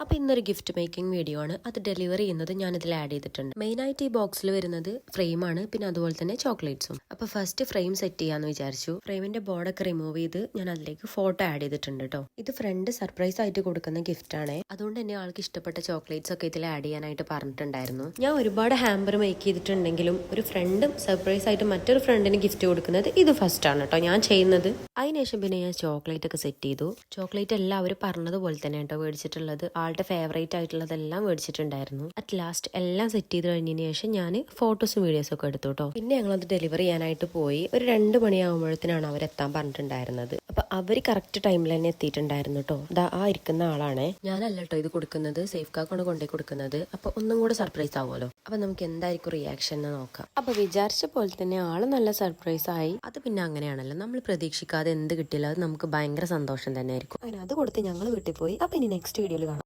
അപ്പോൾ ഇന്നൊരു gift making video ആണ്. അത് ഡെലിവറി ചെയ്യുന്നത് ഞാൻ ഇതിൽ ആഡ് ചെയ്തിട്ടുണ്ട്. മെയിനായിട്ട് ഈ ബോക്സിൽ വരുന്നത് ഫ്രെയിമാണ്, പിന്നെ അതുപോലെ തന്നെ ചോക്ലേറ്റ്സും. അപ്പോൾ ഫസ്റ്റ് ഫ്രെയിം സെറ്റ് ചെയ്യാന്ന് വിചാരിച്ചു. ഫ്രെയിമിന്റെ ബോർഡൊക്കെ റിമൂവ് ചെയ്ത് ഞാൻ അതിലേക്ക് ഫോട്ടോ ആഡ് ചെയ്തിട്ടുണ്ട് കേട്ടോ. ഇത് ഫ്രണ്ട് സർപ്രൈസ് ആയിട്ട് കൊടുക്കുന്ന ഗിഫ്റ്റ് ആണ്. അതുകൊണ്ട് തന്നെ ആൾക്ക് ഇഷ്ടപ്പെട്ട ചോക്ലേറ്റ്സ് ഒക്കെ ഇതിൽ ആഡ് ചെയ്യാനായിട്ട് പറഞ്ഞിട്ടുണ്ടായിരുന്നു. ഞാൻ ഒരുപാട് ഹാമ്പർ മേക്ക് ചെയ്തിട്ടുണ്ടെങ്കിലും ഒരു ഫ്രണ്ടും സർപ്രൈസ് ആയിട്ട് മറ്റൊരു ഫ്രണ്ടിന് ഗിഫ്റ്റ് കൊടുക്കുന്നത് ഇത് ഫസ്റ്റ് ആണ് കേട്ടോ ഞാൻ ചെയ്യുന്നത്. അതിനുശേഷം പിന്നെ ഞാൻ ചോക്ലേറ്റ് ഒക്കെ സെറ്റ് ചെയ്തു. ചോക്ലേറ്റ് എല്ലാവരും പറഞ്ഞതുപോലെ തന്നെ കേട്ടോ മേടിച്ചിട്ടുള്ളത്. ആളുടെ ഫേവറേറ്റ് ആയിട്ടുള്ളതെല്ലാം മേടിച്ചിട്ടുണ്ടായിരുന്നു. അറ്റ് ലാസ്റ്റ് എല്ലാം സെറ്റ് ചെയ്ത് കഴിഞ്ഞതിന് ശേഷം ഞാൻ ഫോട്ടോസും വീഡിയോസും ഒക്കെ എടുത്തു കേട്ടോ. പിന്നെ ഞങ്ങളത് ഡെലിവറി ചെയ്യാനായിട്ട് പോയി. ഒരു 2 മണിയാകുമ്പോഴത്തേനാണ് അവരെത്താൻ പറഞ്ഞിട്ടുണ്ടായിരുന്നത്. അപ്പൊ അവര് കറക്റ്റ് ടൈമിൽ തന്നെ എത്തിയിട്ടുണ്ടായിരുന്നു കേട്ടോ. ആ ഇരിക്കുന്ന ആളാണ്. ഞാനല്ല കേട്ടോ ഇത് കൊടുക്കുന്നത്, സേഫ് കാക്കാണ് കൊണ്ടേ കൊടുക്കുന്നത്. അപ്പൊ ഒന്നും കൂടെ സർപ്രൈസ് ആവുമല്ലോ. അപ്പൊ നമുക്ക് എന്തായിരിക്കും റിയാക്ഷൻ എന്ന് നോക്കാം. അപ്പൊ വിചാരിച്ച പോലെ തന്നെ ആള് നല്ല സർപ്രൈസ് ആയി. അത് പിന്നെ അങ്ങനെയാണല്ലോ, നമ്മൾ പ്രതീക്ഷിക്കാതെ എന്ത് കിട്ടിയാലും അത് നമുക്ക് ഭയങ്കര സന്തോഷം തന്നെ ആയിരിക്കും. അങ്ങനെ അത് കൊടുത്ത് ഞങ്ങൾ വീട്ടിൽ പോയി. അപ്പൊ ഇനി നെക്സ്റ്റ് വീഡിയോയിൽ കാണാം.